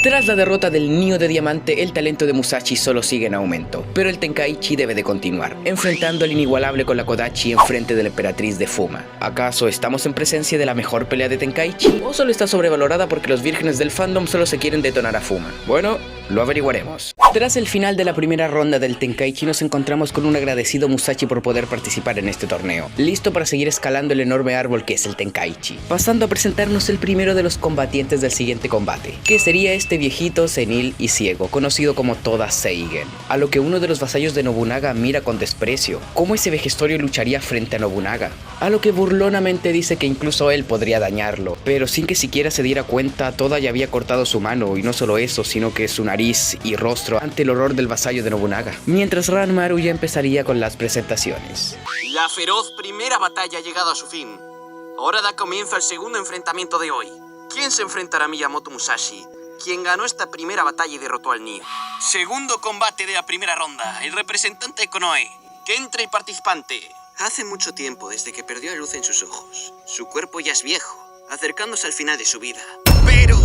Tras la derrota del Nio de Diamante, el talento de Musashi solo sigue en aumento, pero el Tenkaichi debe de continuar, enfrentando al inigualable con la Kodachi en frente de la emperatriz de Fuma. ¿Acaso estamos en presencia de la mejor pelea de Tenkaichi? ¿O solo está sobrevalorada porque los vírgenes del fandom solo se quieren detonar a Fuma? Bueno, lo averiguaremos. Tras el final de la primera ronda del Tenkaichi, nos encontramos con un agradecido Musashi por poder participar en este torneo, listo para seguir escalando el enorme árbol que es el Tenkaichi, pasando a presentarnos el primero de los combatientes del siguiente combate, que sería este viejito, senil y ciego, conocido como Toda Seigen, a lo que uno de los vasallos de Nobunaga mira con desprecio. ¿Cómo ese vejestorio lucharía frente a Nobunaga? A lo que burlonamente dice que incluso él podría dañarlo, pero sin que siquiera se diera cuenta, Toda ya había cortado su mano, y no solo eso, sino que su nariz y rostro ante el horror del vasallo de Nobunaga, mientras Ranmaru ya empezaría con las presentaciones. La feroz primera batalla ha llegado a su fin. Ahora da comienzo al segundo enfrentamiento de hoy. ¿Quién se enfrentará a Miyamoto Musashi, quien ganó esta primera batalla y derrotó al Nio? Segundo combate de la primera ronda. El representante de Konoe, que entre el participante. Hace mucho tiempo desde que perdió la luz en sus ojos. Su cuerpo ya es viejo, acercándose al final de su vida. Pero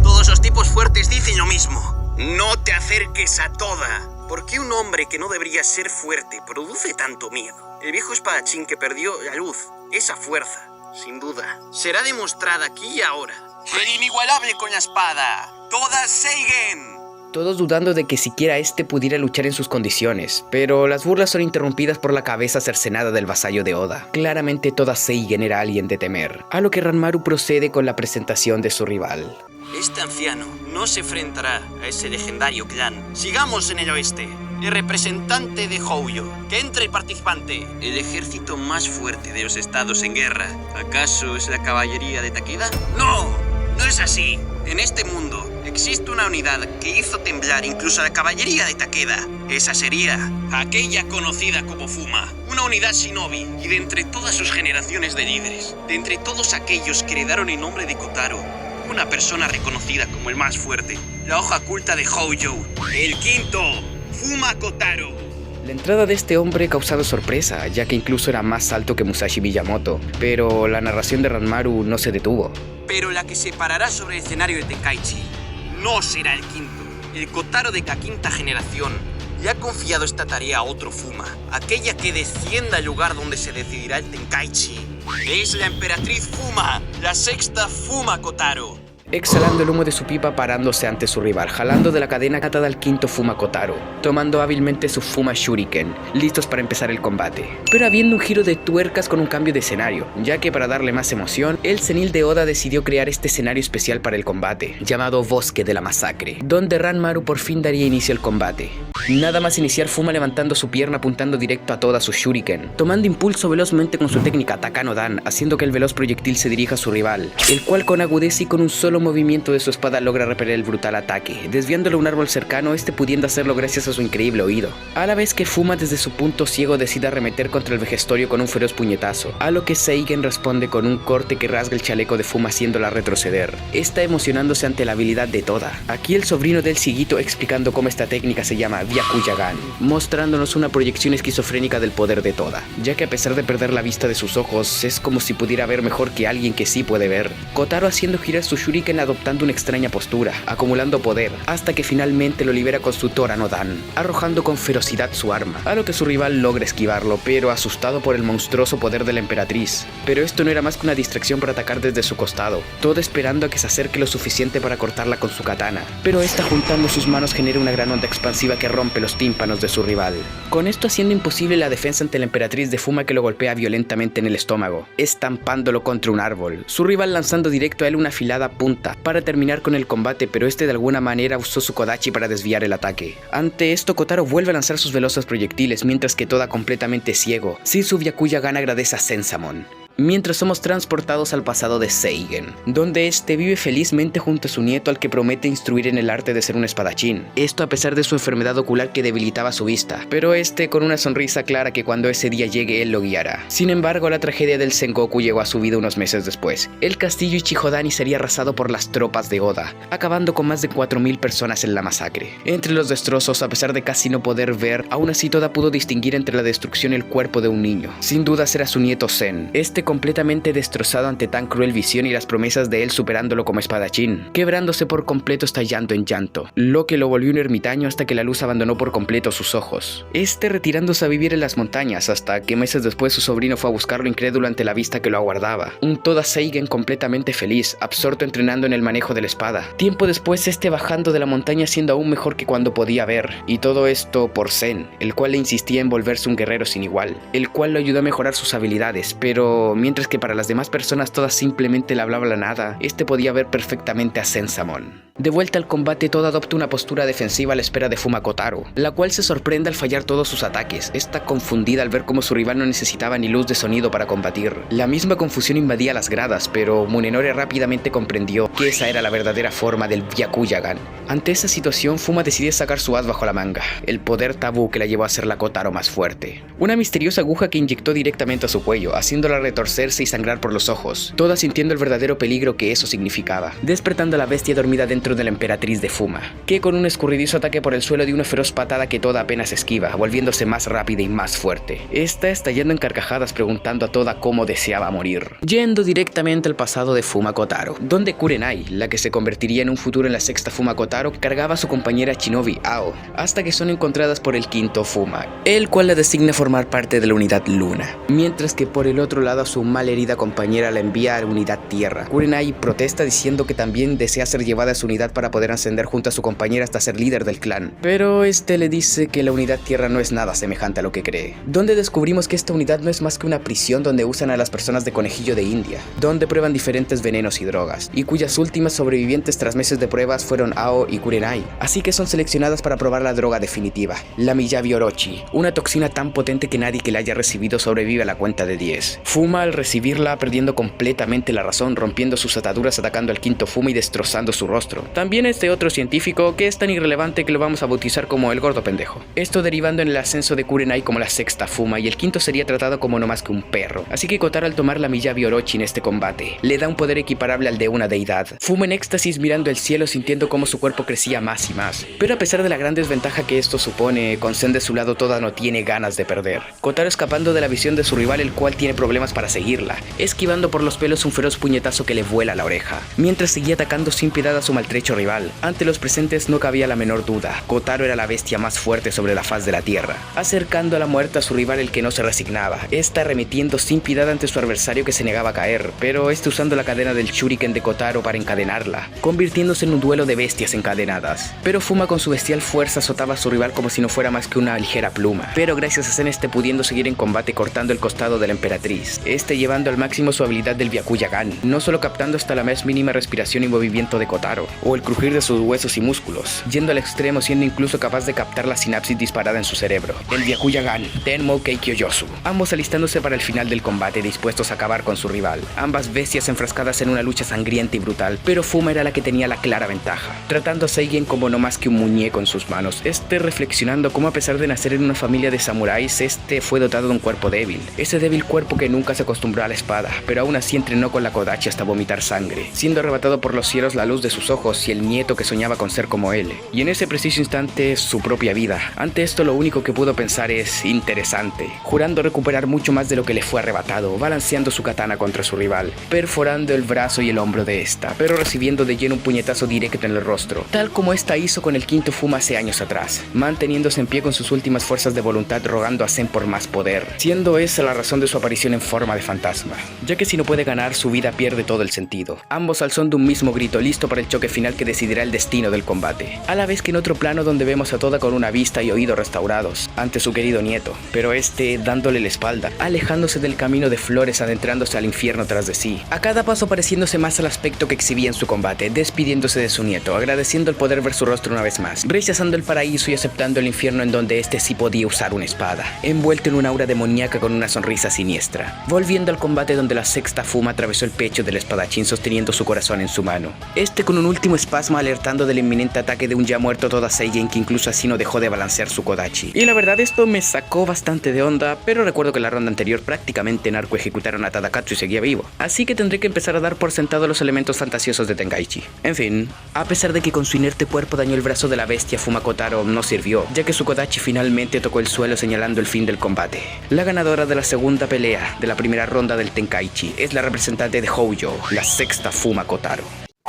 todos los tipos fuertes dicen lo mismo. No te acerques a Toda. ¿Por qué un hombre que no debería ser fuerte produce tanto miedo? El viejo espadachín que perdió la luz, esa fuerza, sin duda, será demostrada aquí y ahora. El inigualable con la espada, Toda Seigen. Todos dudando de que siquiera este pudiera luchar en sus condiciones, pero las burlas son interrumpidas por la cabeza cercenada del vasallo de Oda. Claramente Toda Seigen era alguien de temer, a lo que Ranmaru procede con la presentación de su rival. Este anciano no se enfrentará a ese legendario clan. Sigamos en el oeste. El representante de Houyo, que entre el participante. El ejército más fuerte de los estados en guerra. ¿Acaso es la caballería de Takeda? ¡No! No es así. En este mundo existe una unidad que hizo temblar incluso a la caballería de Takeda. Esa sería aquella conocida como Fuma. Una unidad shinobi, y de entre todas sus generaciones de líderes, de entre todos aquellos que heredaron el nombre de Kotaro, una persona reconocida como el más fuerte, la hoja oculta de Houjo, el quinto, Fuma Kotaro. La entrada de este hombre ha causado sorpresa, ya que incluso era más alto que Musashi Miyamoto, pero la narración de Ranmaru no se detuvo. Pero la que se parará sobre el escenario de Tenkaichi no será el quinto, el Kotaro de la quinta generación. Le ha confiado esta tarea a otro Fuma, aquella que descienda al lugar donde se decidirá el Tenkaichi. Es la emperatriz Fuma, la sexta Fuma Kotaro. Exhalando el humo de su pipa, parándose ante su rival, jalando de la cadena atada al quinto Fuma Kotaro, tomando hábilmente su Fuma Shuriken, listos para empezar el combate. Pero habiendo un giro de tuercas con un cambio de escenario, ya que para darle más emoción, el senil de Oda decidió crear este escenario especial para el combate, llamado Bosque de la Masacre, donde Ranmaru por fin daría inicio al combate. Nada más iniciar, Fuma levantando su pierna apuntando directo a Toda su Shuriken, tomando impulso velozmente con su técnica Takano Dan, haciendo que el veloz proyectil se dirija a su rival, el cual con agudeza y con un solo movimiento de su espada logra repeler el brutal ataque, desviándolo a un árbol cercano, este pudiendo hacerlo gracias a su increíble oído. A la vez que Fuma desde su punto ciego decide arremeter contra el vejestorio con un feroz puñetazo, a lo que Seigen responde con un corte que rasga el chaleco de Fuma haciéndola retroceder, esta emocionándose ante la habilidad de Toda. Aquí el sobrino del cieguito explicando cómo esta técnica se llama Byakuya-gan, mostrándonos una proyección esquizofrénica del poder de Toda, ya que a pesar de perder la vista de sus ojos, es como si pudiera ver mejor que alguien que sí puede ver. Kotaro haciendo girar su shuriken adoptando una extraña postura, acumulando poder, hasta que finalmente lo libera con su Tora no Dan, arrojando con ferocidad su arma, a lo que su rival logra esquivarlo, pero asustado por el monstruoso poder de la emperatriz. Pero esto no era más que una distracción para atacar desde su costado, todo esperando a que se acerque lo suficiente para cortarla con su katana, pero esta juntando sus manos genera una gran onda expansiva que rompe los tímpanos de su rival, con esto haciendo imposible la defensa ante la emperatriz de Fuma, que lo golpea violentamente en el estómago, estampándolo contra un árbol, su rival lanzando directo a él una afilada punta para terminar con el combate, pero este de alguna manera usó su Kodachi para desviar el ataque. Ante esto, Kotaro vuelve a lanzar sus veloces proyectiles, mientras que Toda, completamente ciego, sin su Byakuya-gan, agradece a Sensamon. Mientras somos transportados al pasado de Seigen, donde este vive felizmente junto a su nieto, al que promete instruir en el arte de ser un espadachín. Esto a pesar de su enfermedad ocular que debilitaba su vista, pero este con una sonrisa clara que cuando ese día llegue él lo guiará. Sin embargo, la tragedia del Sengoku llegó a su vida unos meses después. El castillo Ichihodani sería arrasado por las tropas de Oda, acabando con más de 4000 personas en la masacre. Entre los destrozos, a pesar de casi no poder ver, aún así Toda pudo distinguir entre la destrucción y el cuerpo de un niño. Sin dudas era su nieto Zen. Este completamente destrozado ante tan cruel visión y las promesas de él superándolo como espadachín, quebrándose por completo estallando en llanto, lo que lo volvió un ermitaño hasta que la luz abandonó por completo sus ojos. Retirándose a vivir en las montañas hasta que meses después su sobrino fue a buscarlo incrédulo ante la vista que lo aguardaba. Un Toda Seigen completamente feliz, absorto entrenando en el manejo de la espada. Tiempo después bajando de la montaña siendo aún mejor que cuando podía ver, y todo esto por Zen, el cual le insistía en volverse un guerrero sin igual, el cual lo ayudó a mejorar sus habilidades, pero mientras que para las demás personas todas simplemente le hablaba la nada, podía ver perfectamente a Zen-Samon. De vuelta al combate, Toda adopta una postura defensiva a la espera de Fumakotaro, la cual se sorprende al fallar todos sus ataques. Está confundida al ver cómo su rival no necesitaba ni luz de sonido para combatir. La misma confusión invadía las gradas, pero Munenori rápidamente comprendió que esa era la verdadera forma del Byakuya-gan. Ante esa situación, Fuma decide sacar su as bajo la manga, el poder tabú que la llevó a ser la Kotaro más fuerte. Una misteriosa aguja que inyectó directamente a su cuello, haciéndola retorcerse y sangrar por los ojos, Toda sintiendo el verdadero peligro que eso significaba, despertando a la bestia dormida dentro de la emperatriz de Fuma, que con un escurridizo ataque por el suelo dio una feroz patada que Toda apenas esquiva, volviéndose más rápida y más fuerte. Estallando en carcajadas preguntando a Toda cómo deseaba morir. Yendo directamente al pasado de Fumakotaro, donde Kurenai, la que se convertiría en un futuro en la sexta Fumakotaro, cargaba a su compañera Shinobi Ao, hasta que son encontradas por el quinto Fuma, el cual la designa formar parte de la unidad Luna, mientras que por el otro lado a su malherida compañera la envía a la unidad Tierra. Kurenai protesta diciendo que también desea ser llevada a su unidad para poder ascender junto a su compañera hasta ser líder del clan, pero le dice que la unidad Tierra no es nada semejante a lo que cree, donde descubrimos que esta unidad no es más que una prisión donde usan a las personas de conejillo de India, donde prueban diferentes venenos y drogas, y cuyas últimas sobrevivientes tras meses de pruebas fueron Ao y Kurenai, así que son seleccionadas para probar la droga definitiva, la Miyabi Orochi, una toxina tan potente que nadie que la haya recibido sobrevive a la cuenta de 10. Fuma al recibirla perdiendo completamente la razón, rompiendo sus ataduras, atacando al quinto Fuma y destrozando su rostro. También otro científico que es tan irrelevante que lo vamos a bautizar como el gordo pendejo. Esto derivando en el ascenso de Kurenai como la sexta Fuma, y el quinto sería tratado como no más que un perro. Así que Kotaro, al tomar la Miyabi Orochi en este combate, le da un poder equiparable al de una deidad. Fuma en éxtasis mirando el cielo, sintiendo cómo su cuerpo crecía más y más. Pero a pesar de la gran desventaja que esto supone, con Zen de su lado Toda no tiene ganas de perder. Kotaro escapando de la visión de su rival, el cual tiene problemas para seguirla, esquivando por los pelos un feroz puñetazo que le vuela la oreja, mientras seguía atacando sin piedad a su maltrecho rival. Ante los presentes no cabía la menor duda, Kotaro era la bestia más fuerte sobre la faz de la tierra, acercando a la muerte a su rival, el que no se resignaba, arremetiendo sin piedad ante su adversario que se negaba a caer, pero usando la cadena del shuriken de Kotaro para encadenarla, convirtiéndose en un duelo de bestias encadenadas. Pero Fuma con su bestial fuerza azotaba a su rival como si no fuera más que una ligera pluma, pero gracias a Zen pudiendo seguir en combate cortando el costado de la emperatriz, llevando al máximo su habilidad del Byakuya-gan, no solo captando hasta la más mínima respiración y movimiento de Kotaro, o el crujir de sus huesos y músculos, yendo al extremo siendo incluso capaz de captar la sinapsis disparada en su cerebro, el Byakuya-gan, Tenmou Keikyoyosu, ambos alistándose para el final del combate dispuestos a acabar con su rival, ambas bestias enfrascadas en una lucha sangrienta y brutal, pero Fuma era la que tenía la clara ventaja, tratando a Seigen como no más que un muñeco en sus manos, reflexionando cómo a pesar de nacer en una familia de samuráis, fue dotado de un cuerpo débil, ese débil cuerpo que nunca se acostumbró a la espada, pero aún así entrenó con la Kodachi hasta vomitar sangre, siendo arrebatado por los cielos la luz de sus ojos y el nieto que soñaba con ser como él, y en ese preciso instante su propia vida. Ante esto lo único que pudo pensar es interesante, jurando recuperar mucho más de lo que le fue arrebatado, balanceando su katana contra su rival, perforando el brazo y el hombro de esta, pero recibiendo de lleno un puñetazo directo en el rostro, tal como esta hizo con el quinto Fuma hace años atrás, manteniéndose en pie con sus últimas fuerzas de voluntad, rogando a Zen por más poder, siendo esa la razón de su aparición en forma de fantasma, ya que si no puede ganar, su vida pierde todo el sentido, ambos al son de un mismo grito, listo para el choque final que decidirá el destino del combate, a la vez que en otro plano donde vemos a Toda con una vista y oído restaurados ante su querido nieto, pero dándole la espalda, alejándose del camino de flores, adentrándose al infierno tras de sí, a cada paso pareciéndose más al aspecto que exhibía en su combate, despidiéndose de su nieto, agradeciendo el poder ver su rostro una vez más, rechazando el paraíso y aceptando el infierno en donde sí podía usar una espada, envuelto en un aura demoníaca con una sonrisa siniestra, volviendo al combate donde la sexta Fuma atravesó el pecho del espadachín sosteniendo su corazón en su mano, con un último espasmo alertando del inminente ataque de un ya muerto Toda Seigen, que incluso así no dejó de balancear su Kodachi. Y la verdad esto me sacó bastante de onda, pero recuerdo que en la ronda anterior prácticamente Narco ejecutaron a Tadakatsu y seguía vivo, así que tendré que empezar a dar por sentado los elementos fantasiosos de Tenkaichi. En fin, a pesar de que con su inerte cuerpo dañó el brazo de la bestia Fumakotaro no sirvió, ya que su Kodachi finalmente tocó el suelo señalando el fin del combate. La ganadora de la segunda pelea de la primera ronda del Tenkaichi es la representante de Houjo, la sexta Fumakotaro.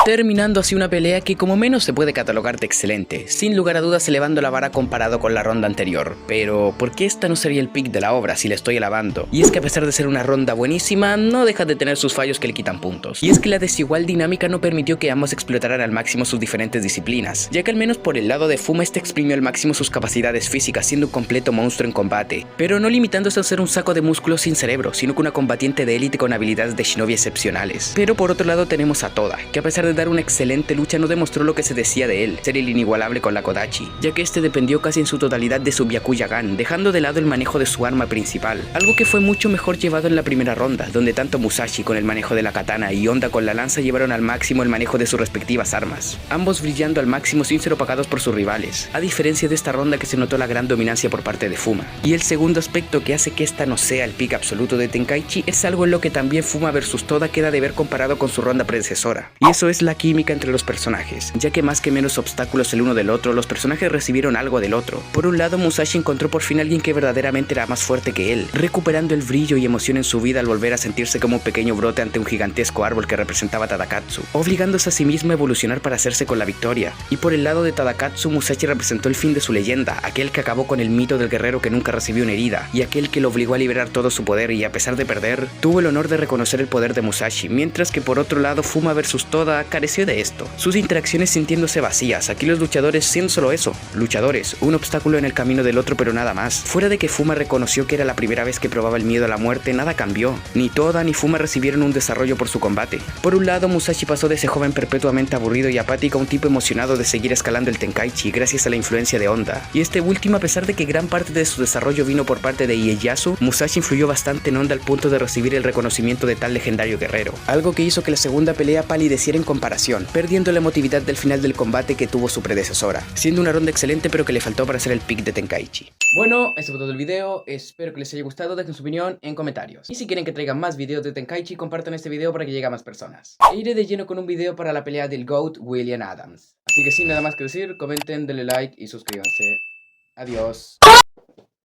Terminando así una pelea que como menos se puede catalogar de excelente, sin lugar a dudas elevando la vara comparado con la ronda anterior. Pero, ¿por qué esta no sería el pick de la obra si la estoy alabando? Y es que a pesar de ser una ronda buenísima, no deja de tener sus fallos que le quitan puntos. Y es que la desigual dinámica no permitió que ambos explotaran al máximo sus diferentes disciplinas, ya que al menos por el lado de Fuma este exprimió al máximo sus capacidades físicas siendo un completo monstruo en combate, pero no limitándose a ser un saco de músculos sin cerebro, sino que una combatiente de élite con habilidades de shinobi excepcionales. Pero por otro lado tenemos a Toda, que a pesar de dar una excelente lucha no demostró lo que se decía de él, ser el inigualable con la Kodachi, ya que este dependió casi en su totalidad de su Byakuya-gan, dejando de lado el manejo de su arma principal, algo que fue mucho mejor llevado en la primera ronda, donde tanto Musashi con el manejo de la katana y Honda con la lanza llevaron al máximo el manejo de sus respectivas armas, ambos brillando al máximo sin ser opagados por sus rivales, a diferencia de esta ronda que se notó la gran dominancia por parte de Fuma. Y el segundo aspecto que hace que esta no sea el pick absoluto de Tenkaichi es algo en lo que también Fuma vs Toda queda de ver comparado con su ronda predecesora, y eso es la química entre los personajes, ya que más que menos obstáculos el uno del otro, los personajes recibieron algo del otro. Por un lado, Musashi encontró por fin a alguien que verdaderamente era más fuerte que él, recuperando el brillo y emoción en su vida al volver a sentirse como un pequeño brote ante un gigantesco árbol que representaba a Tadakatsu, obligándose a sí mismo a evolucionar para hacerse con la victoria. Y por el lado de Tadakatsu, Musashi representó el fin de su leyenda, aquel que acabó con el mito del guerrero que nunca recibió una herida, y aquel que lo obligó a liberar todo su poder y a pesar de perder, tuvo el honor de reconocer el poder de Musashi, mientras que por otro lado Fuma vs Toda careció de esto, sus interacciones sintiéndose vacías, aquí los luchadores siendo solo eso, luchadores, un obstáculo en el camino del otro pero nada más. Fuera de que Fuma reconoció que era la primera vez que probaba el miedo a la muerte, nada cambió, ni Toda ni Fuma recibieron un desarrollo por su combate. Por un lado, Musashi pasó de ese joven perpetuamente aburrido y apático a un tipo emocionado de seguir escalando el Tenkaichi gracias a la influencia de Honda, y este último, a pesar de que gran parte de su desarrollo vino por parte de Ieyasu, Musashi influyó bastante en Honda al punto de recibir el reconocimiento de tal legendario guerrero, algo que hizo que la segunda pelea palideciera en comparación, perdiendo la emotividad del final del combate que tuvo su predecesora, siendo una ronda excelente pero que le faltó para hacer el pick de Tenkaichi. Bueno, eso fue todo el video, espero que les haya gustado, dejen su opinión en comentarios. Y si quieren que traigan más videos de Tenkaichi, compartan este video para que llegue a más personas. E iré de lleno con un video para la pelea del GOAT William Adams. Así que sin nada más que decir, comenten, denle like y suscríbanse. Adiós.